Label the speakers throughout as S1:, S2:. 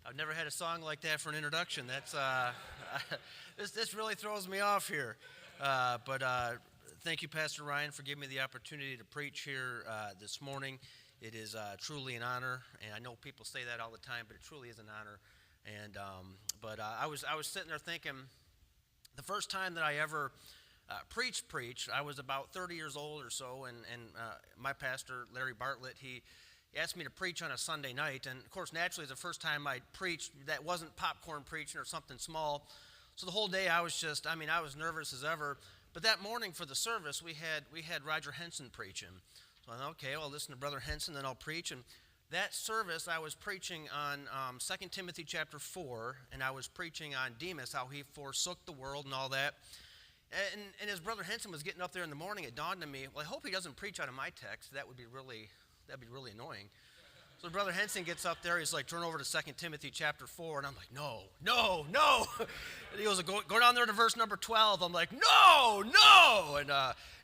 S1: I've never had a song like that for an introduction. That's this really throws me off here. But thank you, Pastor Ryan, for giving me the opportunity to preach here this morning. It is truly an honor, and I know people say that all the time, but it truly is an honor. And I was sitting there thinking, the first time that I ever preached, I was about 30 years old or so, and my pastor, Larry Bartlett, he asked me to preach on a Sunday night, and of course, naturally, it's the first time I preached that wasn't popcorn preaching or something small. So the whole day I was nervous as ever. But that morning for the service, we had Roger Henson preaching. So I thought, okay, well, I'll listen to Brother Henson, then I'll preach. And that service, I was preaching on 2 Timothy chapter 4, and I was preaching on Demas, how he forsook the world and all that. And as Brother Henson was getting up there in the morning, it dawned on me, well, I hope he doesn't preach out of my text. That'd be really annoying. So Brother Henson gets up there, he's like, turn over to 2 Timothy chapter 4, and I'm like, no. And he goes, go down there to verse number 12. I'm like, no. And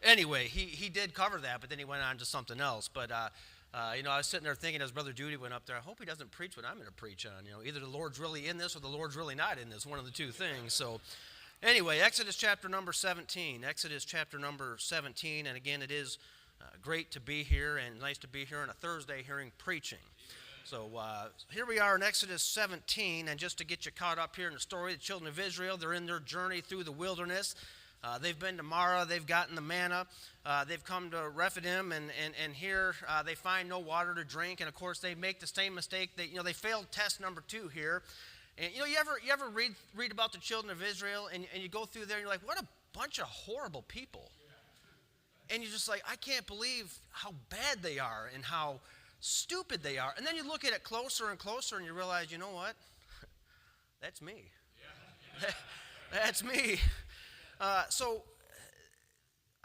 S1: anyway, he did cover that, but then he went on to something else. But, I was sitting there thinking as Brother Judy went up there, I hope he doesn't preach what I'm going to preach on. Either the Lord's really in this or the Lord's really not in this, one of the two things. So anyway, Exodus chapter number 17. And again, it is great to be here and nice to be here on a Thursday hearing preaching. So here we are in Exodus 17, and just to get you caught up here in the story, the children of Israel, they're in their journey through the wilderness. They've been to Marah, they've gotten the manna, they've come to Rephidim, and here they find no water to drink, and of course they make the same mistake. They failed test number 2 here. And you ever read about the children of Israel, and you go through there and you're like, what a bunch of horrible people. And you're just like, I can't believe how bad they are and how stupid they are. And then you look at it closer and closer and you realize, you know what? That's me. Yeah. That's me. So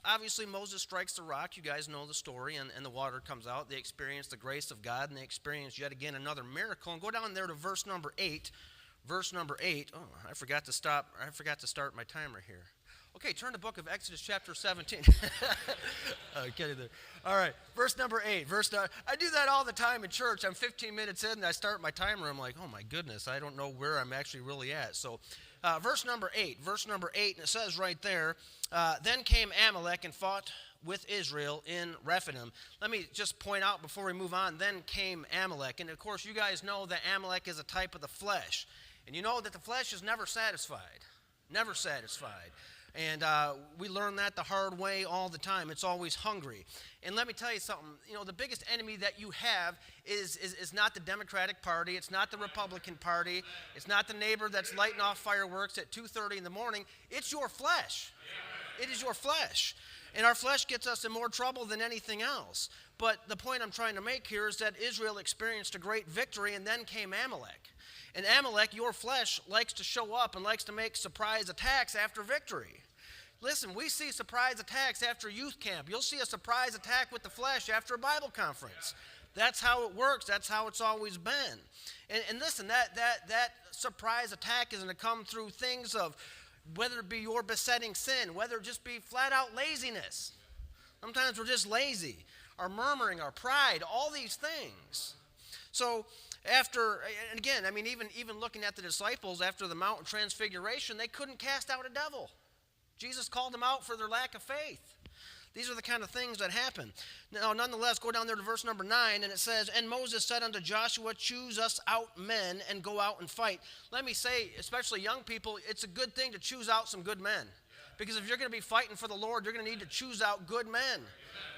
S1: obviously Moses strikes the rock. You guys know the story, and the water comes out. They experience the grace of God, and they experience yet again another miracle. And go down there to verse number 8. Verse number 8. Oh, I forgot to start my timer here. Okay, turn to the book of Exodus chapter 17. Okay, there. All right, verse number 8. I do that all the time in church. I'm 15 minutes in, and I start my timer. I'm like, oh my goodness, I don't know where I'm actually really at. So verse number 8, and it says right there, then came Amalek and fought with Israel in Rephidim. Let me just point out before we move on, then came Amalek. And of course, you guys know that Amalek is a type of the flesh. And you know that the flesh is never satisfied. Never satisfied. And we learn that the hard way all the time. It's always hungry. And let me tell you something. The biggest enemy that you have is not the Democratic Party. It's not the Republican Party. It's not the neighbor that's lighting off fireworks at 2:30 in the morning. It's your flesh. It is your flesh. And our flesh gets us in more trouble than anything else. But the point I'm trying to make here is that Israel experienced a great victory, and then came Amalek. And Amalek, your flesh, likes to show up and likes to make surprise attacks after victory. Listen, we see surprise attacks after youth camp. You'll see a surprise attack with the flesh after a Bible conference. That's how it works. That's how it's always been. And listen, that surprise attack is going to come through things of whether it be your besetting sin, whether it just be flat out laziness. Sometimes we're just lazy. Our murmuring, our pride, all these things. So and again, even looking at the disciples after the Mount of Transfiguration, they couldn't cast out a devil. Jesus called them out for their lack of faith. These are the kind of things that happen. Now, nonetheless, go down there to verse number 9, and it says, and Moses said unto Joshua, choose us out men and go out and fight. Let me say, especially young people, it's a good thing to choose out some good men. Because if you're going to be fighting for the Lord, you're going to need to choose out good men.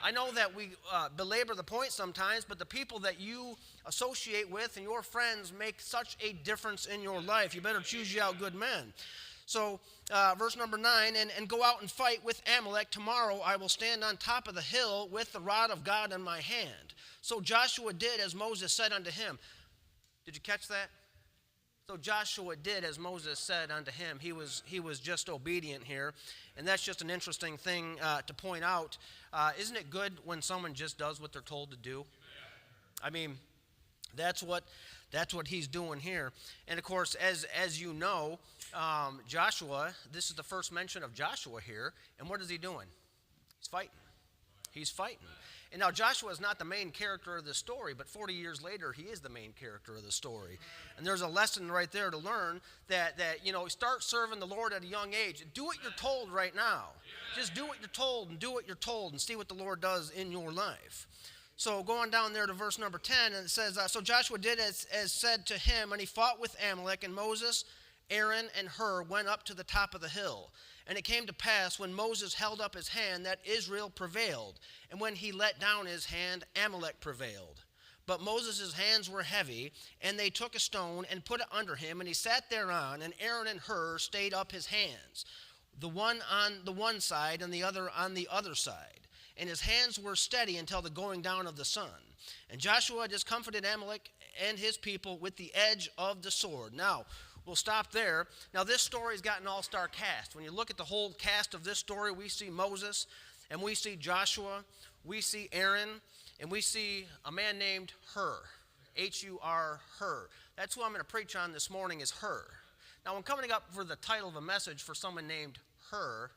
S1: I know that we belabor the point sometimes, but the people that you associate with and your friends make such a difference in your life. You better choose you out good men. So verse number 9, and go out and fight with Amalek. Tomorrow I will stand on top of the hill with the rod of God in my hand. So Joshua did as Moses said unto him. Did you catch that? So Joshua did as Moses said unto him. He was just obedient here. And that's just an interesting thing to point out. Isn't it good when someone just does what they're told to do? I mean, that's what he's doing here. And of course, as you know, Joshua, this is the first mention of Joshua here. And what is he doing? He's fighting. And now Joshua is not the main character of the story, but 40 years later, he is the main character of the story. And there's a lesson right there to learn that start serving the Lord at a young age. Do what you're told right now. Just do what you're told and do what you're told and see what the Lord does in your life. So going down there to verse number 10, and it says, so Joshua did as said to him, and he fought with Amalek, and Moses, Aaron, and Hur went up to the top of the hill. And it came to pass, when Moses held up his hand, that Israel prevailed. And when he let down his hand, Amalek prevailed. But Moses' hands were heavy, and they took a stone and put it under him, and he sat thereon, and Aaron and Hur stayed up his hands, the one on the one side and the other on the other side. And his hands were steady until the going down of the sun. And Joshua discomfited Amalek and his people with the edge of the sword. Now, we'll stop there. Now, this story's got an all-star cast. When you look at the whole cast of this story, we see Moses, and we see Joshua, we see Aaron, and we see a man named Hur, H-U-R, Hur. That's who I'm going to preach on this morning, is Hur. Now, when coming up for the title of a message for someone named Hur,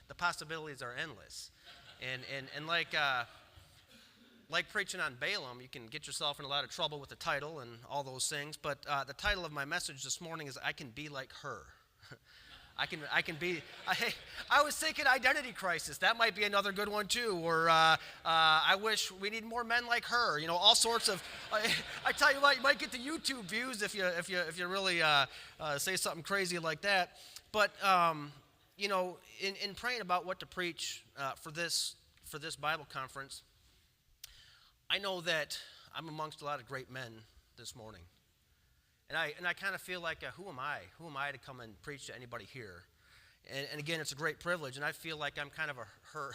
S1: the possibilities are endless. And like preaching on Balaam, you can get yourself in a lot of trouble with the title and all those things. But the title of my message this morning is "I Can Be Like Her." I can be. I was thinking identity crisis. That might be another good one too. Or I wish we need more men like her. You know, all sorts of. I tell you what, you might get the YouTube views if you really say something crazy like that. But in praying about what to preach for this Bible conference, I know that I'm amongst a lot of great men this morning. And I kind of feel like, who am I? Who am I to come and preach to anybody here? And again, it's a great privilege, and I feel like I'm kind of her.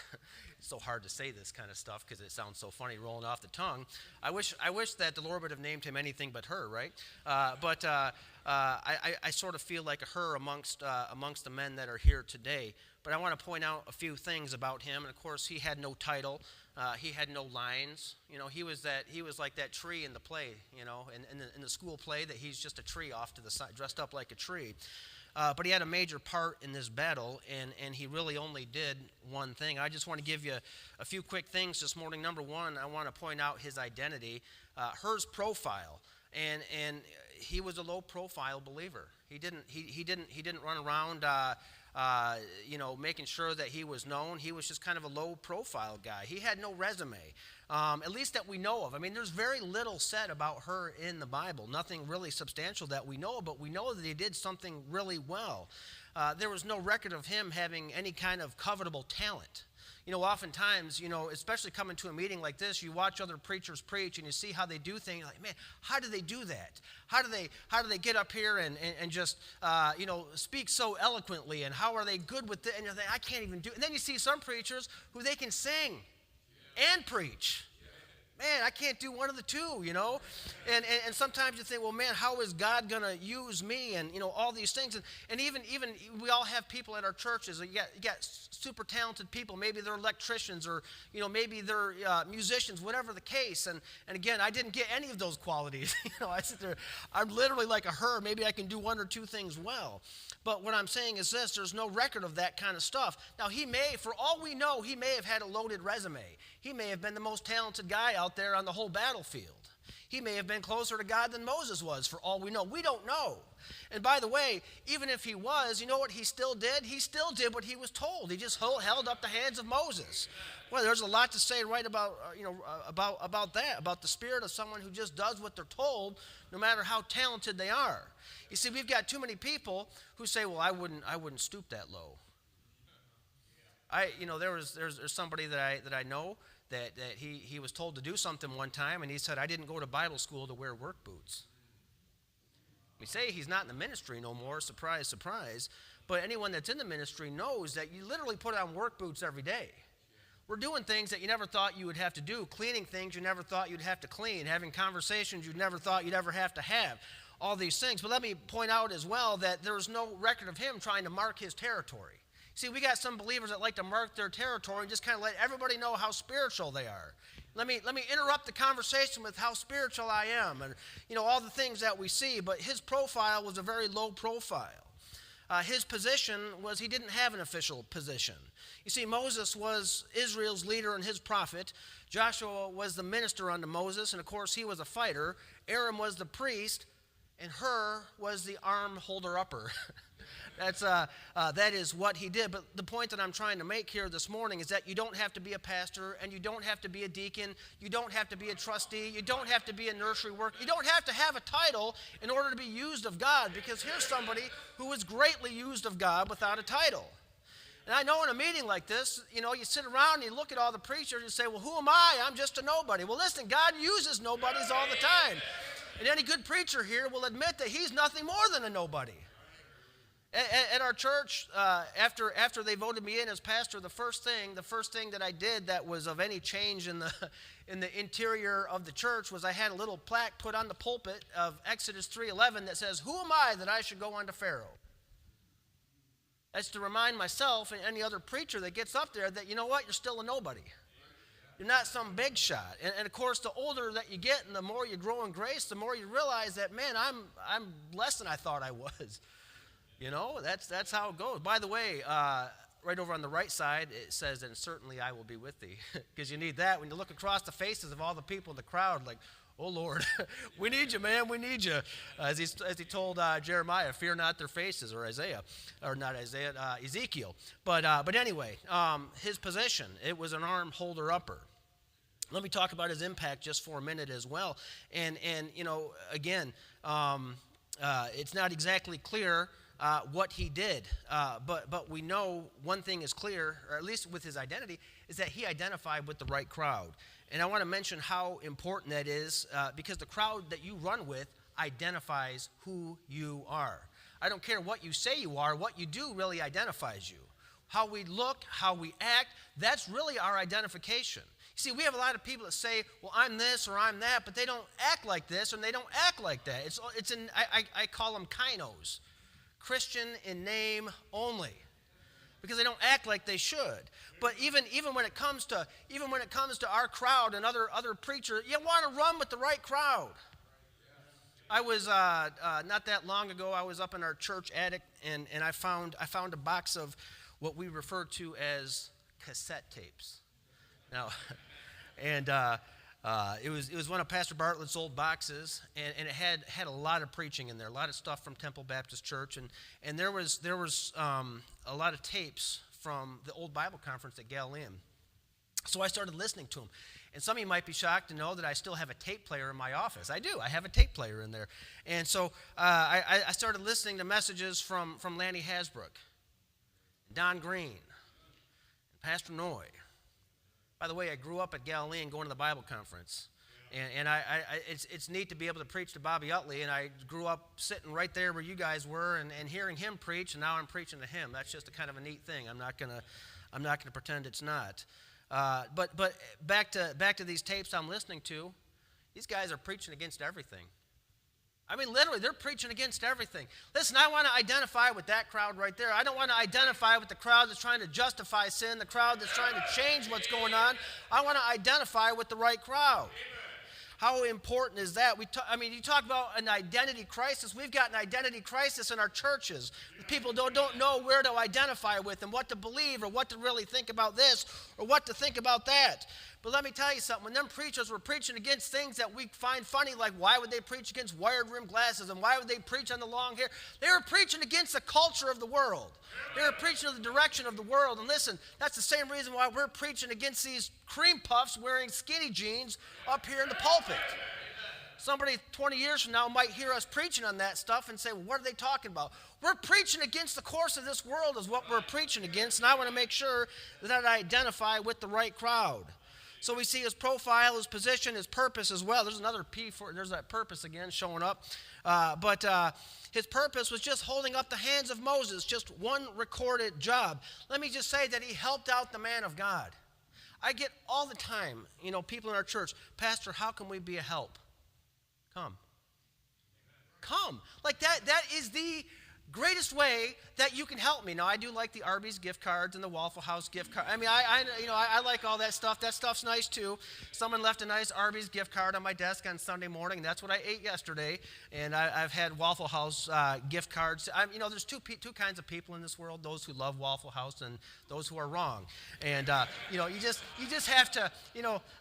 S1: It's so hard to say this kind of stuff because it sounds so funny rolling off the tongue. I wish that the Lord would have named him anything but her, right? But I sort of feel like a her amongst the men that are here today. But I want to point out a few things about him. And of course, he had no title. He had no lines. You know, he was like that tree in the play. You know, in the school play, that he's just a tree off to the side, dressed up like a tree. But he had a major part in this battle, and he really only did one thing. I just want to give you a few quick things this morning. Number one, I want to point out his identity, Hur's profile, and he was a low-profile believer. He didn't run around, making sure that he was known. He was just kind of a low-profile guy. He had no resume, at least that we know of. I mean, there's very little said about Hur in the Bible. Nothing really substantial that we know, but we know that he did something really well. There was no record of him having any kind of covetable talent. You know, oftentimes, especially coming to a meeting like this, you watch other preachers preach and you see how they do things. Like, man, how do they do that? How do they get up here and just, speak so eloquently? And how are they good with it? And you think, I can't even do it. And then you see some preachers who they can sing and preach. Man, I can't do one of the two, And sometimes you think, well, man, how is God going to use me? And, all these things. And even we all have people at our churches. You got super talented people. Maybe they're electricians or, maybe they're musicians, whatever the case. And again, I didn't get any of those qualities. I sit there, I'm literally like a her. Maybe I can do one or two things well. But what I'm saying is this, there's no record of that kind of stuff. Now, for all we know, he may have had a loaded resume. He may have been the most talented guy out there on the whole battlefield. He may have been closer to God than Moses was, for all we know. We don't know. And by the way, even if he was, you know what he still did? He still did what he was told. He just held up the hands of Moses. Well, there's a lot to say right about that, about the spirit of someone who just does what they're told, no matter how talented they are. You see, we've got too many people who say, well, I wouldn't stoop that low. There's somebody that I know that he was told to do something one time, and he said, I didn't go to Bible school to wear work boots. We say he's not in the ministry no more, surprise, surprise, but anyone that's in the ministry knows that you literally put on work boots every day. We're doing things that you never thought you would have to do, cleaning things you never thought you'd have to clean, having conversations you never thought you'd ever have to have, all these things. But let me point out as well that there's no record of him trying to mark his territory. See, we got some believers that like to mark their territory and just kind of let everybody know how spiritual they are. Let me interrupt the conversation with how spiritual I am and, all the things that we see. But his profile was a very low profile. his position was he didn't have an official position. You see, Moses was Israel's leader and his prophet. Joshua was the minister unto Moses, and of course he was a fighter. Aaron was the priest, and Hur was the arm holder upper. That is what he did. But the point that I'm trying to make here this morning is that you don't have to be a pastor, and you don't have to be a deacon, you don't have to be a trustee, you don't have to be a nursery worker, you don't have to have a title in order to be used of God, because here's somebody who was greatly used of God without a title. And I know in a meeting like this, you sit around and you look at all the preachers and say, well, who am I? I'm just a nobody. Well, listen, God uses nobodies all the time. And any good preacher here will admit that he's nothing more than a nobody. At our church, after they voted me in as pastor, the first thing that I did that was of any change in the interior of the church was I had a little plaque put on the pulpit of Exodus 3:11 that says, "Who am I that I should go unto Pharaoh?" That's to remind myself and any other preacher that gets up there that, you know what, you're still a nobody. You're not some big shot. And of course, the older that you get and the more you grow in grace, the more you realize that, man, I'm less than I thought I was. That's how it goes. By the way, right over on the right side, it says, "And certainly I will be with thee," because you need that when you look across the faces of all the people in the crowd, like, oh Lord, we need you, man, we need you. As he told Jeremiah, "Fear not their faces," or Ezekiel. But anyway, his position, it was an arm holder upper. Let me talk about his impact just for a minute as well. And again, it's not exactly clear what he did, but we know one thing is clear, or at least with his identity, is that he identified with the right crowd. And I want to mention how important that is, because the crowd that you run with identifies who you are. I don't care what you say you are, what you do really identifies you. How we look, how we act, that's really our identification. You see, we have a lot of people that say, well, I'm this or I'm that, but they don't act like this and they don't act like that. I call them kinos. Christian in name only, because they don't act like they should. But even when it comes to our crowd and other preachers, you want to run with the right crowd. I was not that long ago. I was up in our church attic, and I found a box of what we refer to as cassette tapes. Now, and it was one of Pastor Bartlett's old boxes, and it had a lot of preaching in there, a lot of stuff from Temple Baptist Church, and there was a lot of tapes from the old Bible conference at Galilean. So I started listening to them. And some of you might be shocked to know that I still have a tape player in my office. I do. I have a tape player in there. And so I started listening to messages from Lanny Hasbrook, Don Green, and Pastor Noy. By the way, I grew up at Galilean going to the Bible conference. And it's neat to be able to preach to Bobby Utley, and I grew up sitting right there where you guys were and hearing him preach, and now I'm preaching to him. That's just a kind of a neat thing. I'm not gonna pretend it's not. But back to these tapes I'm listening to. These guys are preaching against everything. I mean, literally, they're preaching against everything. Listen, I want to identify with that crowd right there. I don't want to identify with the crowd that's trying to justify sin, the crowd that's trying to change what's going on. I want to identify with the right crowd. How important is that? You talk about an identity crisis. We've got an identity crisis in our churches. People don't know where to identify with and what to believe or what to really think about this or what to think about that. But let me tell you something. When them preachers were preaching against things that we find funny, like why would they preach against wired rim glasses and why would they preach on the long hair? They were preaching against the culture of the world. They were preaching the direction of the world. And listen, that's the same reason why we're preaching against these cream puffs wearing skinny jeans up here in the pulpit. Somebody 20 years from now might hear us preaching on that stuff and say, well, what are they talking about? We're preaching against the course of this world is what we're preaching against, and I want to make sure that I identify with the right crowd. So we see his profile, his position, his purpose as well. There's another P for it. There's that purpose again showing up. But his purpose was just holding up the hands of Moses, just one recorded job. Let me just say that he helped out the man of God. I get all the time, people in our church, Pastor, how can we be a help? Come. Like that is the greatest way that you can help me. Now, I do like the Arby's gift cards and the Waffle House gift card. I mean, I like all that stuff. That stuff's nice too. Someone left a nice Arby's gift card on my desk on Sunday morning. That's what I ate yesterday. And I've had Waffle House gift cards. There's two kinds of people in this world: those who love Waffle House and those who are wrong. And you just have to.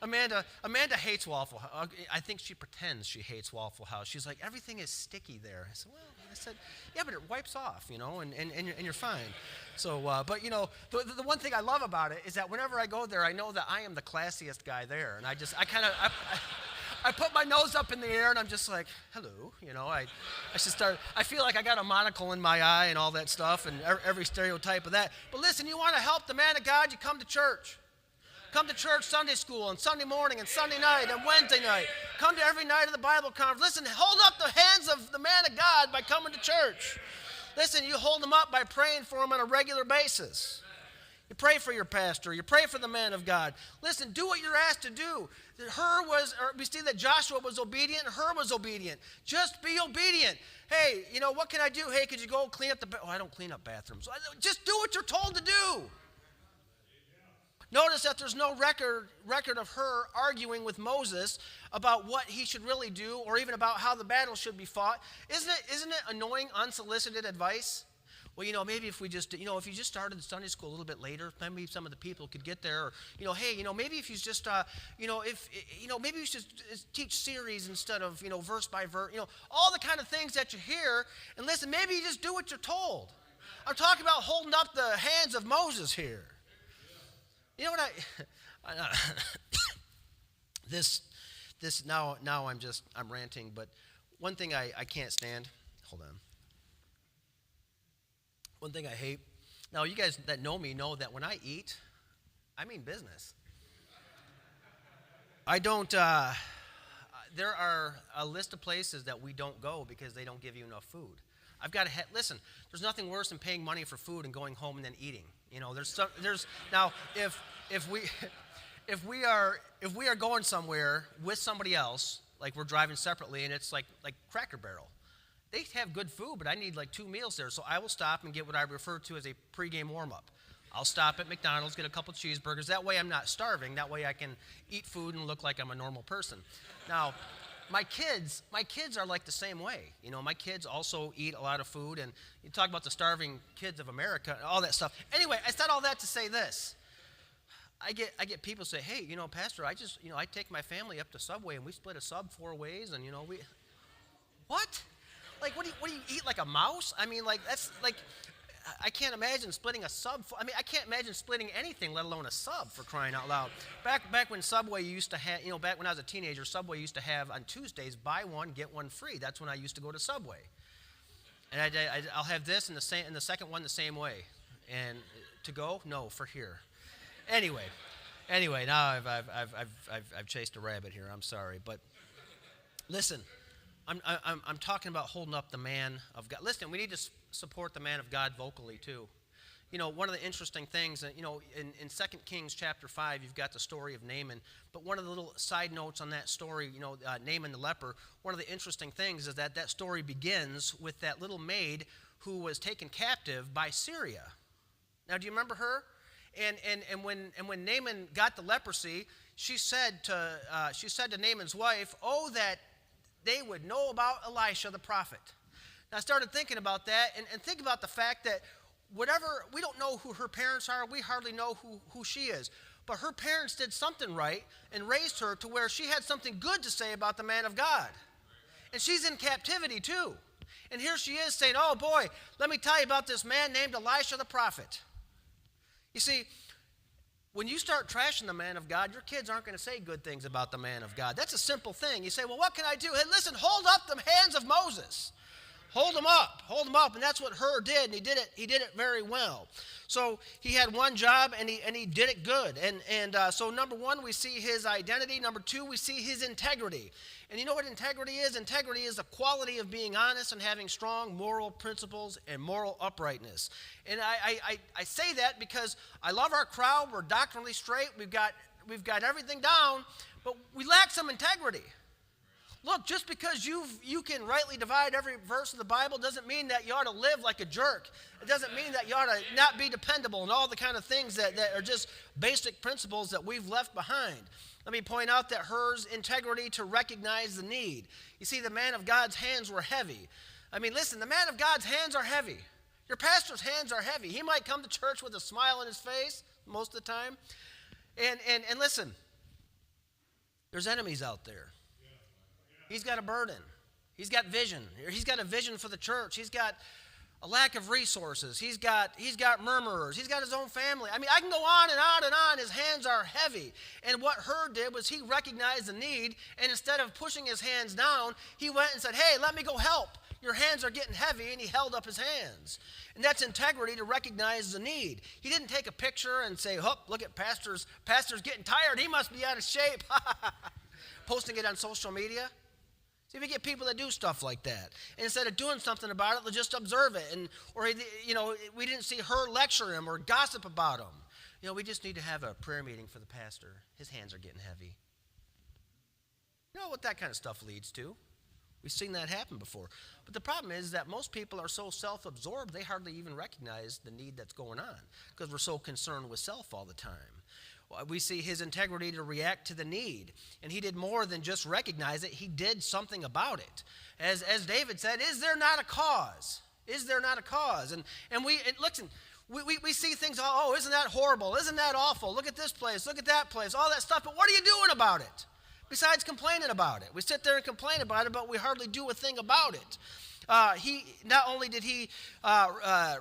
S1: Amanda hates Waffle House. I think she pretends she hates Waffle House. She's like, everything is sticky there. I said, yeah, but it wipes off, and you're fine. So, but the one thing I love about it is that whenever I go there, I know that I am the classiest guy there, and I put my nose up in the air, and I'm just like, hello, I should start. I feel like I got a monocle in my eye and all that stuff, and every stereotype of that. But listen, you want to help the man of God, you come to church. Come to church Sunday school and Sunday morning and Sunday night and Wednesday night. Come to every night of the Bible conference. Listen, hold up the hands of the man of God by coming to church. Listen, you hold him up by praying for him on a regular basis. You pray for your pastor. You pray for the man of God. Listen, do what you're asked to do. We see that Joshua was obedient. Hur was obedient. Just be obedient. Hey, what can I do? Hey, could you go clean up I don't clean up bathrooms. Just do what you're told to do. Notice that there's no record of her arguing with Moses about what he should really do or even about how the battle should be fought. Isn't it annoying, unsolicited advice? Well, maybe if we just, if you just started Sunday school a little bit later, maybe some of the people could get there. Or, hey, maybe if you just, maybe you should teach series instead of, verse by verse. All the kind of things that you hear. And listen, maybe you just do what you're told. I'm talking about holding up the hands of Moses here. You know what now I'm ranting, but one thing I can't stand, hold on. One thing I hate, now you guys that know me know that when I eat, I mean business. I don't, there are a list of places that we don't go because they don't give you enough food. I've got to listen. There's nothing worse than paying money for food and going home and then eating. Now if we are going somewhere with somebody else, like we're driving separately, and it's like Cracker Barrel, they have good food, but I need like 2 meals there, so I will stop and get what I refer to as a pregame warm-up. I'll stop at McDonald's, get a couple cheeseburgers. That way I'm not starving. That way I can eat food and look like I'm a normal person. Now, my kids are like the same way. My kids also eat a lot of food, and you talk about the starving kids of America, all that stuff. Anyway, I said all that to say this. I get people say, hey, Pastor, I take my family up to Subway, and we split a sub 4 ways, and we, what? Like, what do you eat like a mouse? I mean, like, that's like, I can't imagine splitting a sub. I can't imagine splitting anything, let alone a sub, for crying out loud. Back when Subway used to have, back when I was a teenager, Subway used to have on Tuesdays, buy one, get one free. That's when I used to go to Subway. And I'll have this and the second one the same way. And to go, no, for here. Anyway, now I've chased a rabbit here. I'm sorry, but listen, I'm talking about holding up the man of God. Listen, we need to support the man of God vocally too. One of the interesting things, in 2 Kings chapter 5, you've got the story of Naaman. But one of the little side notes on that story, Naaman the leper, one of the interesting things is that story begins with that little maid who was taken captive by Syria. Now, do you remember her? And when Naaman got the leprosy, she said to Naaman's wife, "Oh, that they would know about Elisha the prophet." Now, I started thinking about that and think about the fact that we don't know who her parents are. We hardly know who she is. But her parents did something right and raised her to where she had something good to say about the man of God. And she's in captivity too. And here she is saying, oh boy, let me tell you about this man named Elisha the prophet. You see, when you start trashing the man of God, your kids aren't going to say good things about the man of God. That's a simple thing. You say, well, what can I do? Hey, listen, hold up the hands of Moses. Hold them up, and that's what Hur did, and he did it very well. So he had one job, and he did it good. And so number one, we see his identity. Number two, we see his integrity. And you know what integrity is? Integrity is the quality of being honest and having strong moral principles and moral uprightness. And I say that because I love our crowd. We're doctrinally straight. We've got everything down, but we lack some integrity. look, just because you can rightly divide every verse of the Bible doesn't mean that you ought to live like a jerk. It doesn't mean that you ought to not be dependable and all the kind of things that are just basic principles that we've left behind. Let me point out that Hur's integrity to recognize the need. You see, the man of God's hands were heavy. I mean, listen, the man of God's hands are heavy. Your pastor's hands are heavy. He might come to church with a smile on his face most of the time. And listen, there's enemies out there. He's got a burden. He's got vision. He's got a vision for the church. He's got a lack of resources. He's got murmurers. He's got his own family. I mean, I can go on and on and on. His hands are heavy. And what Hur did was he recognized the need, and instead of pushing his hands down, he went and said, hey, let me go help. Your hands are getting heavy, and he held up his hands. And that's integrity to recognize the need. He didn't take a picture and say, oh, look at Pastor's getting tired. He must be out of shape. Posting it on social media. See, we get people that do stuff like that. And instead of doing something about it, they'll just observe it. Or we didn't see her lecture him or gossip about him. We just need to have a prayer meeting for the pastor. His hands are getting heavy. You know what that kind of stuff leads to? We've seen that happen before. But the problem is that most people are so self-absorbed, they hardly even recognize the need that's going on because we're so concerned with self all the time. We see his integrity to react to the need. And he did more than just recognize it. He did something about it. As David said, is there not a cause? Is there not a cause? And listen, we see things, oh, isn't that horrible? Isn't that awful? Look at this place. Look at that place. All that stuff. But what are you doing about it? Besides complaining about it. We sit there and complain about it, but we hardly do a thing about it. He not only did he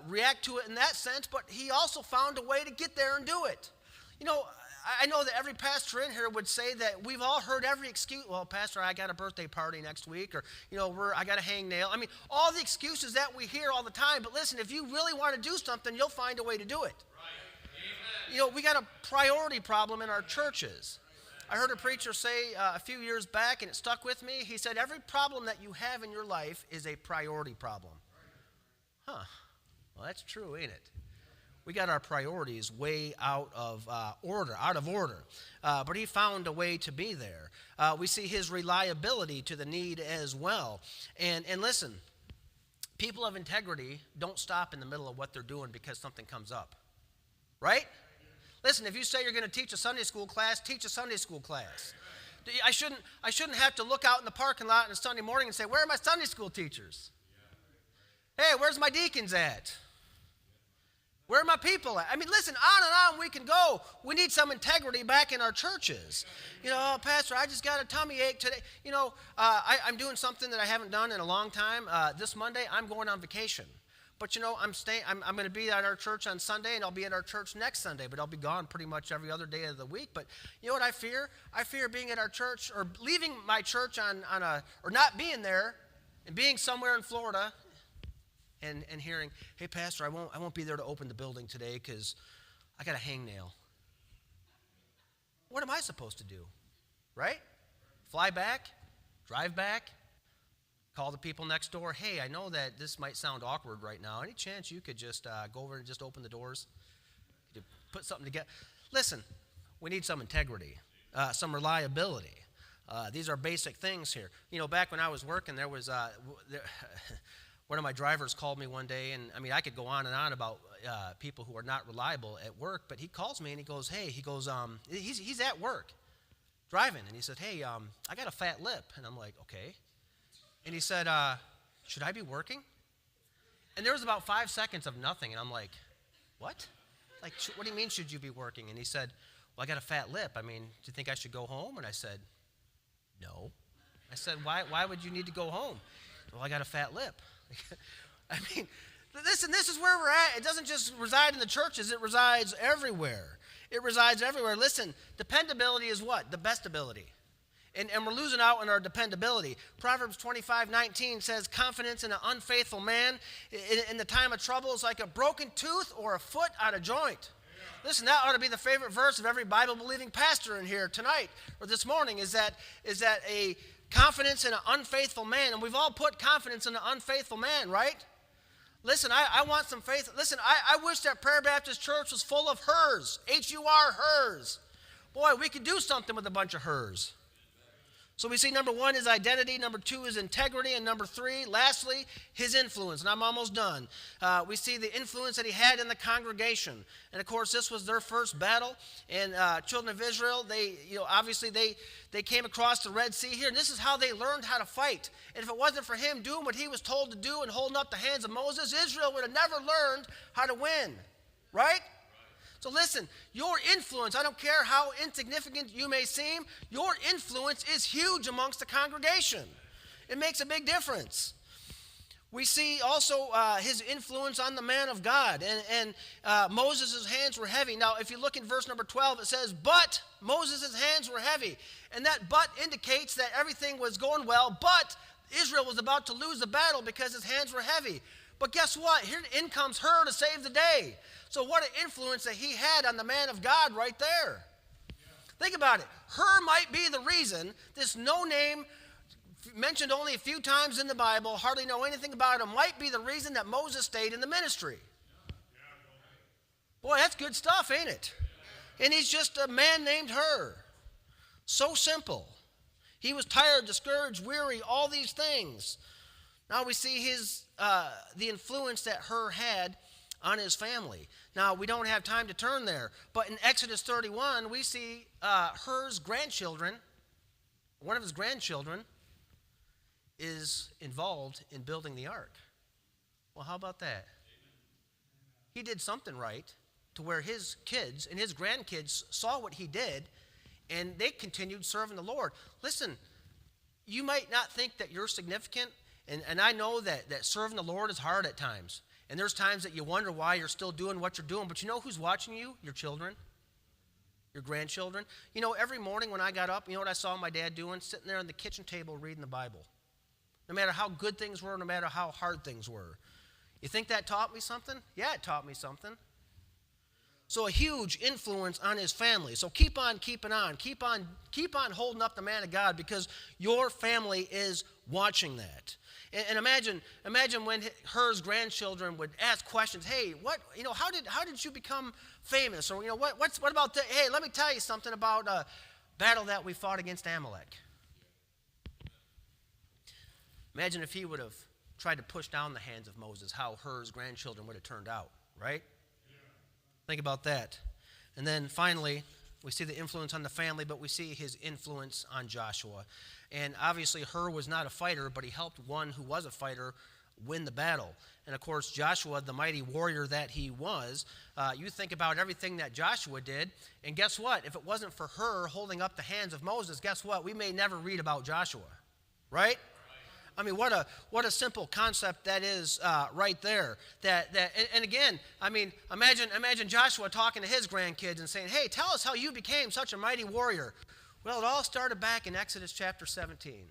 S1: react to it in that sense, but he also found a way to get there and do it. I know that every pastor in here would say that we've all heard every excuse. Well, Pastor, I got a birthday party next week, or I got a hangnail. I mean, all the excuses that we hear all the time. But listen, if you really want to do something, you'll find a way to do it. Right. We got a priority problem in our churches. I heard a preacher say a few years back, and it stuck with me. He said, every problem that you have in your life is a priority problem. Huh. Well, that's true, ain't it? We got our priorities way out of order. But he found a way to be there. We see his reliability to the need as well. And listen, people of integrity don't stop in the middle of what they're doing because something comes up. Right? Listen, if you say you're going to teach a Sunday school class, teach a Sunday school class. I shouldn't have to look out in the parking lot on a Sunday morning and say, where are my Sunday school teachers? Hey, where's my deacons at? Where are my people at? I mean, listen, on and on we can go. We need some integrity back in our churches. Pastor, I just got a tummy ache today. I'm doing something that I haven't done in a long time. This Monday, I'm going on vacation. But, I'm going to be at our church on Sunday, and I'll be at our church next Sunday, but I'll be gone pretty much every other day of the week. But you know what I fear? I fear being at our church or leaving my church or not being there and being somewhere in Florida and hearing, hey, Pastor, I won't be there to open the building today because I got a hangnail. What am I supposed to do? Right? Fly back? Drive back? Call the people next door. Hey, I know that this might sound awkward right now. Any chance you could just go over and just open the doors? Could you put something together? Listen, we need some integrity, some reliability. These are basic things here. Back when I was working, there was one of my drivers called me one day, and I could go on and on about people who are not reliable at work, but he calls me and he goes, he's at work driving, and he said, hey, I got a fat lip. And I'm like, okay. And he said, should I be working? And there was about 5 seconds of nothing. And I'm like, what? Like, what do you mean, should you be working? And he said, well, I got a fat lip. Do you think I should go home? And I said, no. I said, why would you need to go home? Well, I got a fat lip. Listen, this is where we're at. It doesn't just reside in the churches. It resides everywhere. Listen, dependability is what? The best ability. And we're losing out on our dependability. Proverbs 25:19 says, confidence in an unfaithful man in the time of trouble is like a broken tooth or a foot out of joint. Listen, that ought to be the favorite verse of every Bible-believing pastor in here tonight or this morning is that a confidence in an unfaithful man. And we've all put confidence in an unfaithful man, right? Listen, I want some faith. Listen, I wish that Prayer Baptist Church was full of Hurs. H-U-R, Hurs. Boy, we could do something with a bunch of Hurs. So we see number 1 is identity, number 2 is integrity, and number 3, lastly, his influence. And I'm almost done. We see the influence that he had in the congregation. And of course, this was their first battle. And children of Israel, obviously they came across the Red Sea here. And this is how they learned how to fight. And if it wasn't for him doing what he was told to do and holding up the hands of Moses, Israel would have never learned how to win. Right? So listen, your influence, I don't care how insignificant you may seem, your influence is huge amongst the congregation. It makes a big difference. We see also his influence on the man of God. And Moses' hands were heavy. Now, if you look in verse number 12, it says, but Moses' hands were heavy. And that but indicates that everything was going well, but Israel was about to lose the battle because his hands were heavy. But guess what? Here in comes Hur to save the day. So what an influence that he had on the man of God right there. Yeah. Think about it. Hur might be the reason, this no-name, mentioned only a few times in the Bible, hardly know anything about him, might be the reason that Moses stayed in the ministry. Boy, that's good stuff, ain't it? And he's just a man named Hur. So simple. He was tired, discouraged, weary, all these things. Now we see the influence that Hur had on his family. Now, we don't have time to turn there, but in Exodus 31, we see Hur's grandchildren, one of his grandchildren, is involved in building the ark. Well, how about that? He did something right to where his kids and his grandkids saw what he did, and they continued serving the Lord. Listen, you might not think that you're significant, and I know that serving the Lord is hard at times. And there's times that you wonder why you're still doing what you're doing. But you know who's watching you? Your children, your grandchildren. You know, every morning when I got up, you know what I saw my dad doing? Sitting there on the kitchen table reading the Bible. No matter how good things were, no matter how hard things were. You think that taught me something? Yeah, it taught me something. So a huge influence on his family. So keep on keeping on. Keep on holding up the man of God, because your family is watching that. And imagine when Hur's grandchildren would ask questions. Hey, how did you become famous? Or what about that? Hey, let me tell you something about a battle that we fought against Amalek. Imagine if he would have tried to push down the hands of Moses, how Hur's grandchildren would have turned out, right? Yeah. Think about that. And then finally, we see the influence on the family, but we see his influence on Joshua. And obviously, Hur was not a fighter, but he helped one who was a fighter win the battle. And of course, Joshua, the mighty warrior that he was, you think about everything that Joshua did, and guess what? If it wasn't for Hur holding up the hands of Moses, guess what? We may never read about Joshua, right? I mean, what a simple concept that is right there. And again, I mean, imagine Joshua talking to his grandkids and saying, "Hey, tell us how you became such a mighty warrior." Well, it all started back in Exodus chapter 17.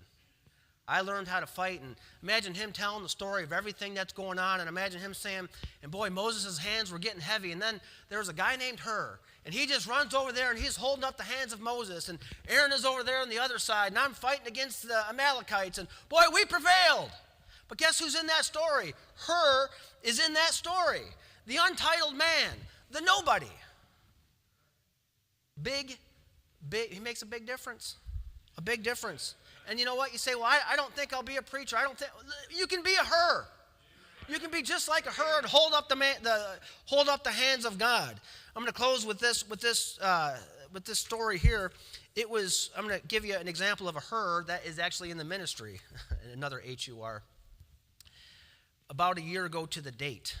S1: I learned how to fight, and imagine him telling the story of everything that's going on, and imagine him saying, and boy, Moses' hands were getting heavy, and then there was a guy named Hur, and he just runs over there, and he's holding up the hands of Moses, and Aaron is over there on the other side, and I'm fighting against the Amalekites, and boy, we prevailed. But guess who's in that story? Hur is in that story. The untitled man, the nobody. Big, he makes a big difference. A big difference. And you know what? You say, well, I don't think I'll be a preacher. You can be a Hur. You can be just like a Hur and hold up the hands of God. I'm going to close with this story here. I'm going to give you an example of a Hur that is actually in the ministry. Another H-U-R. About a year ago to the date,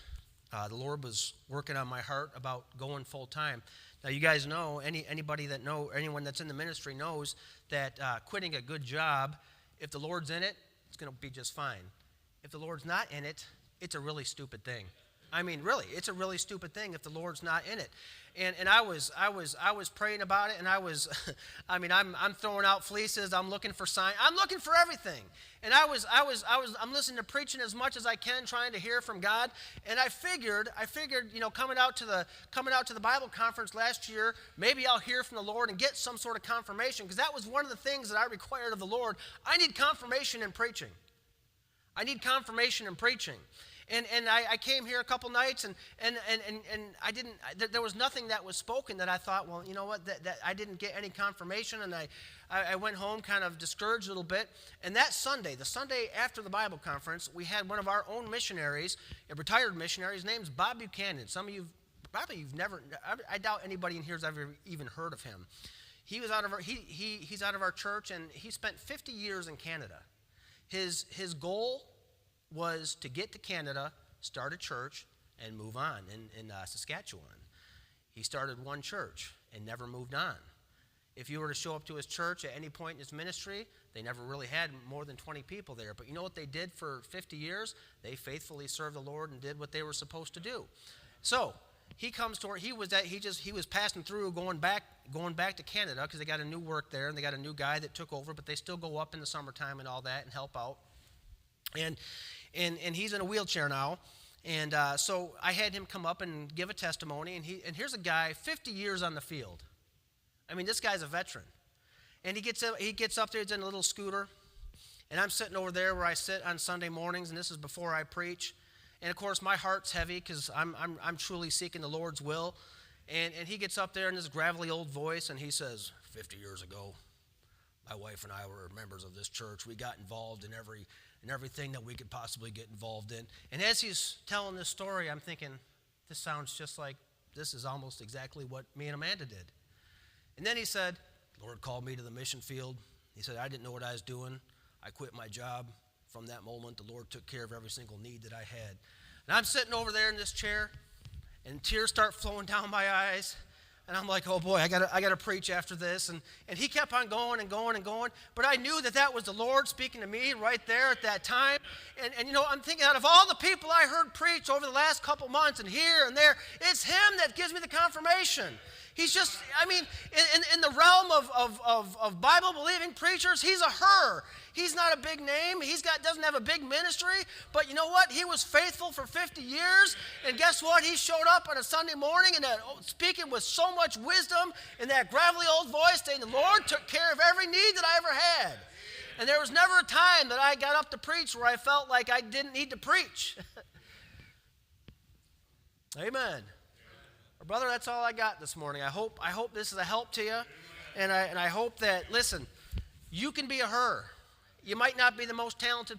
S1: the Lord was working on my heart about going full time. Now, you guys know, anyone that's in the ministry knows that quitting a good job, if the Lord's in it, it's going to be just fine. If the Lord's not in it, it's a really stupid thing. I mean, really, it's a really stupid thing if the Lord's not in it. And I was praying about it, and I'm throwing out fleeces. I'm looking for signs. I'm looking for everything. And I'm listening to preaching as much as I can, trying to hear from God. And I figured, coming out to the Bible conference last year, maybe I'll hear from the Lord and get some sort of confirmation, because that was one of the things that I required of the Lord. I need confirmation in preaching. I need confirmation in preaching. And I came here a couple nights, and I didn't. There was nothing that was spoken that I thought, well, you know what? That I didn't get any confirmation, and I went home kind of discouraged a little bit. And that Sunday, the Sunday after the Bible conference, we had one of our own missionaries, a retired missionary. His name's Bob Buchanan. Some of you probably you've never. I doubt anybody in here has ever even heard of him. He was out of our, he's out of our church, and he spent 50 years in Canada. His goal was to get to Canada, start a church, and move on in Saskatchewan. He started one church and never moved on. If you were to show up to his church at any point in his ministry, they never really had more than 20 people there. But you know what they did for 50 years? They faithfully served the Lord and did what they were supposed to do. So he comes to where he was passing through, going back to Canada because they got a new work there and they got a new guy that took over, but they still go up in the summertime and all that and help out. And he's in a wheelchair now. And so I had him come up and give a testimony. And here's a guy, 50 years on the field. I mean, this guy's a veteran. And he gets up there, he's in a little scooter. And I'm sitting over there where I sit on Sunday mornings, and this is before I preach. And of course, my heart's heavy because I'm truly seeking the Lord's will. And he gets up there in this gravelly old voice, and he says, 50 years ago, my wife and I were members of this church. We got involved in everything that we could possibly get involved in. And as he's telling this story, I'm thinking, this sounds just like, this is almost exactly what me and Amanda did. And then he said, the Lord called me to the mission field. He said, I didn't know what I was doing. I quit my job. From that moment, the Lord took care of every single need that I had. And I'm sitting over there in this chair, and tears start flowing down my eyes. And I'm like, oh boy, I gotta preach after this. And he kept on going and going and going. But I knew that was the Lord speaking to me right there at that time. And you know, I'm thinking out of all the people I heard preach over the last couple months and here and there, it's him that gives me the confirmation. He's just, I mean, in the realm of Bible-believing preachers, he's a her. He's not a big name. Doesn't have a big ministry. But you know what? He was faithful for 50 years. And guess what? He showed up on a Sunday morning and speaking with so much wisdom in that gravelly old voice, saying the Lord took care of every need that I ever had. And there was never a time that I got up to preach where I felt like I didn't need to preach. Amen. Brother, that's all I got this morning. I hope this is a help to you, and I hope that, listen, you can be a her. You might not be the most talented